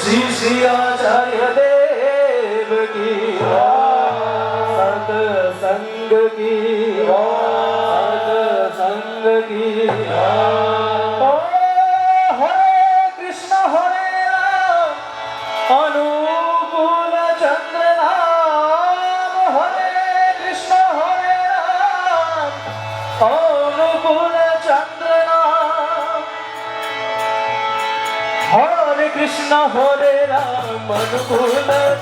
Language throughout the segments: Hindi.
श्री श्री आचार्य देव की सत्संग की सत्संग की हरे कृष्ण हरे राम अनुकूल चंद्र नाम हरे कृष्ण हरे राम अनुकूल चंद्र नाम हरे कृष्ण हरे राम अनुकूल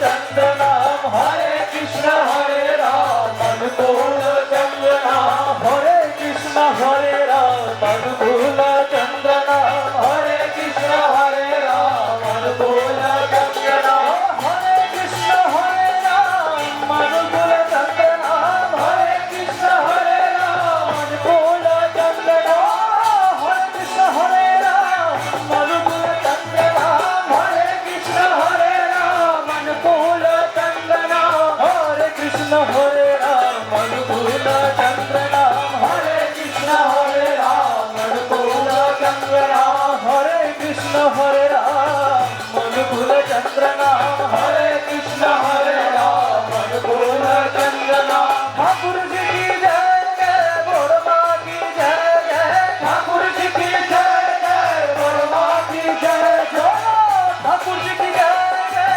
चंद्र नाम हरे कृष्ण हरे राम अनुकूल चंद्र नाम हरे कृष्ण हरे राम अनुकूल चंद्र नाम हरे कृष्ण हरे राम अनुकूल चंद्र नाम हरे कृष्ण हरे राम अनुकूल चंद्र नाम हरे कृष्ण हरे राम अनुकूल चंद्र नाम हरे कृष्ण हरे राम अनुकूल चंद्र नाम हरे कृष्ण हरे राम अनुकूल चंद्र नाम हरे कृष्ण हरे राम अनुकूल चंद्र नाम हरे कृष्ण हरे राम अनुकूल चंद्र नाम हरे कृष्ण हरे राम अनुकूल चंद्र नाम हरे कृष्ण हरे राम अनुकूल चंद्र नाम ठाकुर जी की जय जय बोरमा की जय जय ठाकुर जी की जय जय बोरमा की जय जय ठाकुर जी की जय जय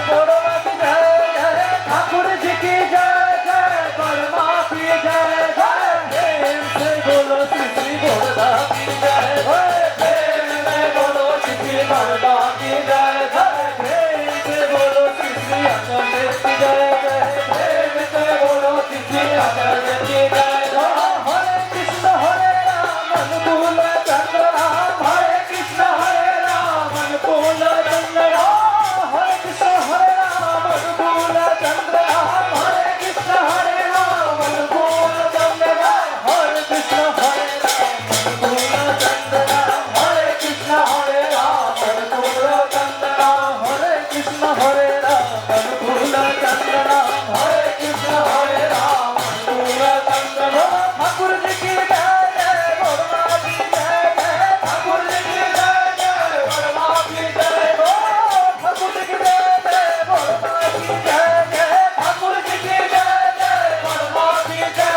बोरमा की जय जय ठाकुर जी की जय जय बोरमा की जय जय प्रेम से बोलो श्री श्री बोरदा की जय प्रेम से बोलो श्री श्री बोरदा की जय प्रेम से बोलो श्री श्री आचार्य की जय प्रेम से बोलो श्री श्री आचार्य की जय हरे कृष्ण हरे राम अनुकूल चंद्र नाम हरे कृष्ण हरे राम अनुकूल चंद्र नाम हरे कृष्ण हरे राम अनुकूल चंद्र नाम हरे कृष्ण हरे राम अनुकूल चंद्र नाम हरे कृष्ण हरे राम अनुकूल चंद्र नाम हरे कृष्ण हरे राम अनुकूल चंद्र नाम हरे कृष्ण हरे राम अनुकूल चंद्र नाम हरे कृष्ण हरे राम अनुकूल चंद्र नाम ठाकुर जी की जय जय बोरमा की जय जय ठाकुर जी की जय जय बोरमा की जय ठाकुर जी की जय जय बोरमा की जय जय ठाकुर जी की जय जय बोरमा की जय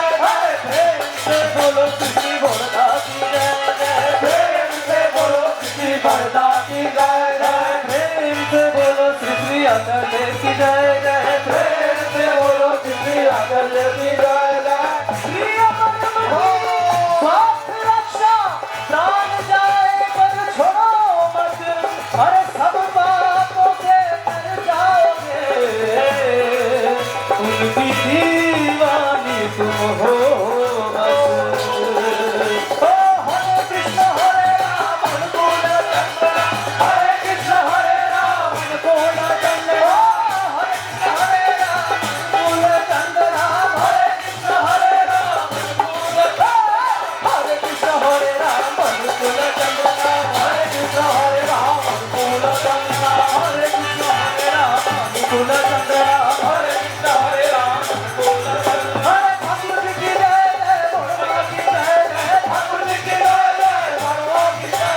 प्रेम से बोलो श्री बोरदा की जय जय प्रेम से बोलो श्री बोरदा की जय जय प्रेम से बोलो श्री श्री आचार्य की जय जय प्रेम से बोलो श्री श्री आचार्य की जय जय श्री स्वास्थ्य रक्षा प्राण जाए पर छोड़ो मत अरे सब पापों से तर जाओगे उनकी दीवानी तुम हो बस हरे कृष्ण हरे राम अनुकूल चंद्र हरे कृष्ण हरे राम अनुकूल चंद्र हरे कृष्ण हरे राम अनुकूल चंद्र हरे कृष्ण हरे राम अनुकूल हरे कृष्ण हरे राम अनुकूल चंद्र हरे कृष्ण हरे राम अनुकूल चंद्र हरे कृष्ण हरे राम अनुकूल चंद्र हरे कृष्ण हरे राम अनुकूल चंद्र हरे ठाकुर जी की जय जय बोरमा की जय जय ठाकुर जी की जय जय बोरमा की जय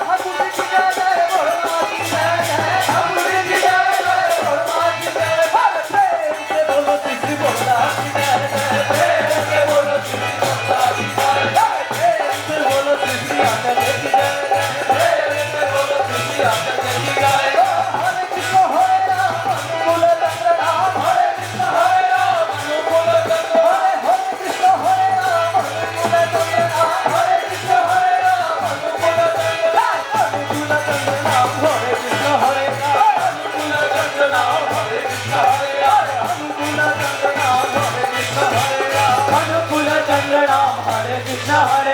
ठाकुर जी की जय जय बोरमा की जय जय ठाकुर जी की जय जय बोरमा की जय प्रेम से बोलो श्री श्री बोरदा की जय जय प्रेम से बोलो श्री श्री बोरदा की जय प्रेम से बोलो श्री श्री आचार्य की जय प्रेम से बोलो श्री श्री आचार्य की जय हरे कृष्ण हरे राम अनुकूल चंद्र नाम हरे कृष्ण हरे राम अनुकूल चंद्र हरे कृष्ण हरे राम अनुकूल चंद्र नाम हरे कृष्ण हरे राम अनुकूल चंद्र अनुकूल चंद्र नाम हरे कृष्ण हरे राम अनुकूल चंद्र नाम हरे कृष्ण हरे राम अनुकूल चंद्र नाम हरे कृष्ण हरे राम अनुकूल चंद्र नाम हरे कृष्ण हरे